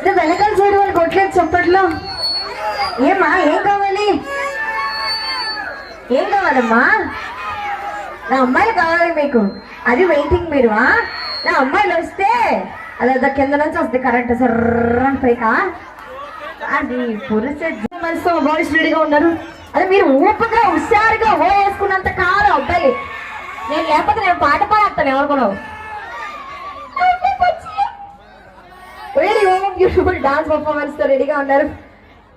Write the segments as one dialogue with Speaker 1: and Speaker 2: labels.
Speaker 1: వెనకాల సైడ్ వాళ్ళు కొట్టలేదు చప్పట్లో. ఏమ్మా ఏం కావాలి? ఏం కావాలమ్మా? నా అమ్మాయిలు కావాలి మీకు. అది వెయిటింగ్ మీరు. నా అమ్మాయిలు వస్తే అదే కింద నుంచి వస్తుంది కరెంట్ సర్రని పైకా. అది పురుష బాయ్స్ రెడీగా ఉన్నారు. అదే మీరు ఊపుగా హుషారుగా ఓ వేసుకున్నంత కాదు అబ్బాయి. నేను లేకపోతే నేను పాట పాడతాను ఎవరుకున్నావు. వెరీ బ్యూటిఫుల్ డాన్స్ పర్ఫార్మెన్స్ తో రెడీగా ఉన్నారు.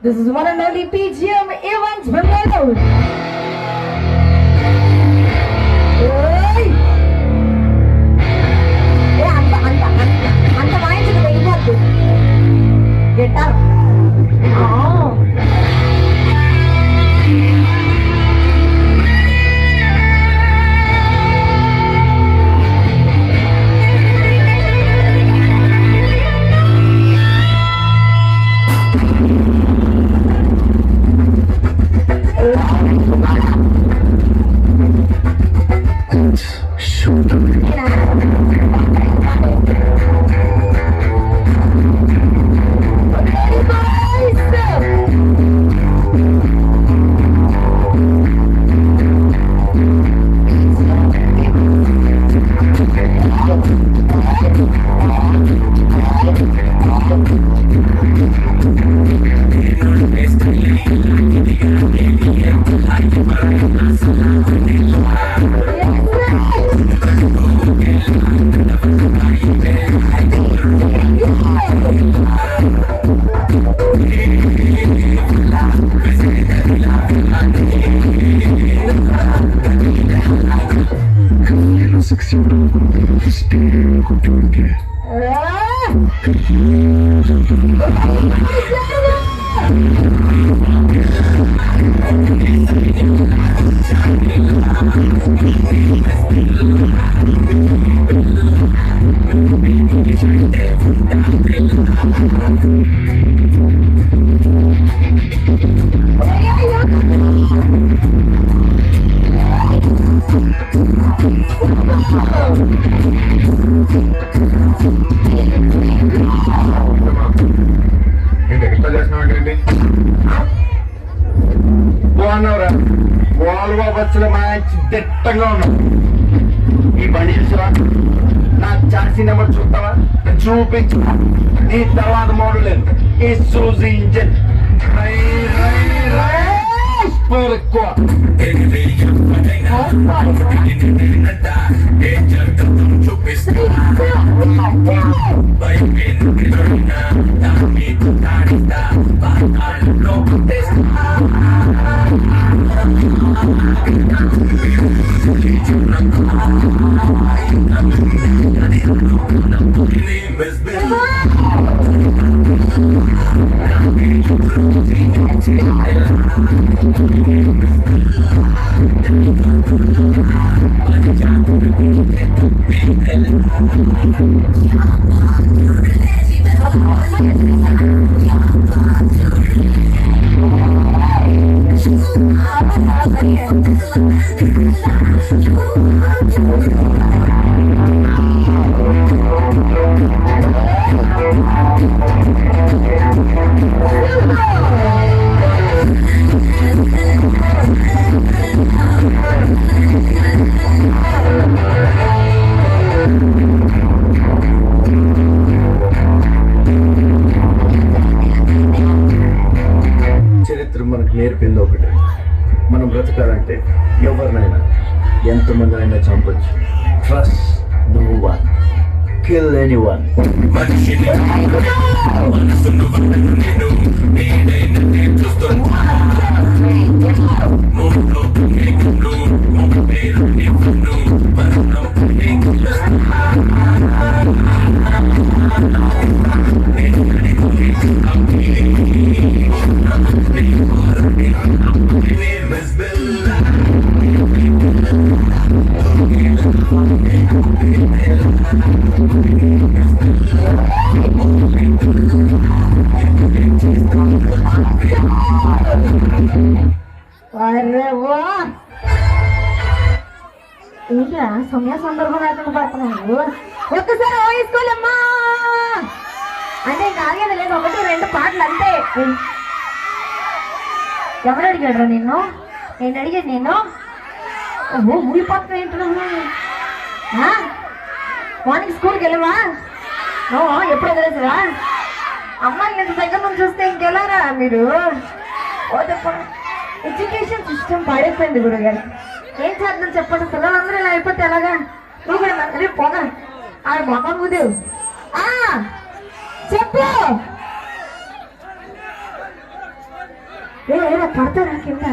Speaker 1: This is one and only PGM events Bengaluru. అంత వాయించదు వెళ్ళిపోద్దు గిటార్.
Speaker 2: బాగున్నావురా? వాల్వా బస్సులో మంచి దిట్టంగా ఉన్నావు. ఈ బండి చూసావా? నా చార్సీ నెంబర్ చూస్తావా? చూపించు. నీ తర్వాత మోడల్ లేదు. ఈ సూజీ ఇంజన్ ఎక్కువ. చరిత్ర మనకు నేర్పింది ఒకటి, మనం బ్రతకాలంటే ఎవరినైనా ఎంతమందినైనా చంపొచ్చు. Trust no one, kill anyone.
Speaker 1: ఏంటా సమయ సందర్భం లేకుండా పడుతున్నాను. ఒక్కసారి వేసుకోలేమ్మా అంటే కాదు లేదు. ఏంటో పాటలు అంతే. ఎవరు అడిగాడు నిన్ను? నేను అడిగాను నిన్ను. ఓహో ఊరిపోతున్నా ఏంటో. మార్నింగ్ స్కూల్కి వెళ్ళవా? ఎప్పుడు వదిలేసావా? అమ్మాయిని ఇంత దగ్గర నుంచి చూస్తే ఇంకెళ్ళారా మీరు? ఎడ్యుకేషన్ సిస్టమ్ పాడైపోయింది గురుగారు. ఏం చేద్దాం చెప్పండి, పిల్లలందరూ ఇలా అయిపోతే ఎలాగా? నువ్వు కూడా మరి పోగా ఆడ మొహం ఊదేవు. చెప్పు. పడతారా కింద?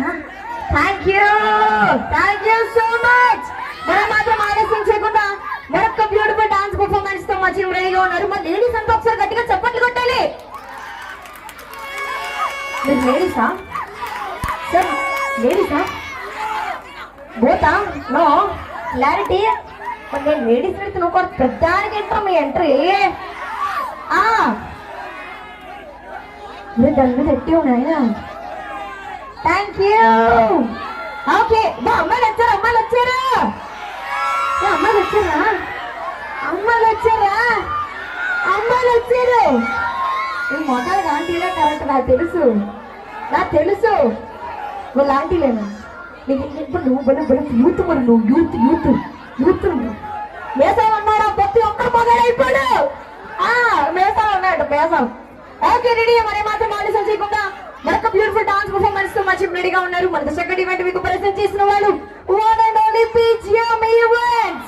Speaker 1: Thank you so much. మనం మాత్రం ఆలస్యం చేయకుండా మరొక బ్యూటిఫుల్ డాన్స్ పర్ఫార్మెన్స్ తో మా చిన్న రెడీగా ఉన్నారు. మా లేడీస్ అంతా ఒకసారి గట్టిగా చప్పట్లు కొట్టాలి. మీరు లేడీసా సార్? లేడీసా? బోతా? No clarity. నేను లేడీస్ పెడితే నువ్వు కూడా పెద్దానికి ఎంట్రా మీ ఎంట్రీ. మీరు దాని మీద ఎట్టి ఉన్నాయా? Thank you. ఓకే అమ్మాయిలు వచ్చారా? అమ్మాయిలు వచ్చారా? అమ్మాయిలు వచ్చారా? అమ్మాయిలు వచ్చారా? అమ్మాయిలు వచ్చారు. ఈ మొదలు ఆంటీలే కరెక్ట్. నాకు తెలుసు వాళ్ళ ఆంటీలేనా? నీకు ఇప్పుడు నువ్వు బలం యూత్ మరి నువ్వు యూత్ మేసాలు అన్నాడా? ప్రతి ఒక్కరు మొదలైపోయాడు. మేసాలు అన్నాడు మేసాం. Okay ready. మరి మాత్రం ఆలస్యం చేయకుండా మరొక బ్యూటిఫుల్ డాన్స్ పర్ఫార్మెన్స్ తో మంచి రెడీగా ఉన్నారు. మనకు సెకండ్ ఈవెంట్ మీకు ప్రెజెంట్ చేసిన వాళ్ళు one and only PGM events.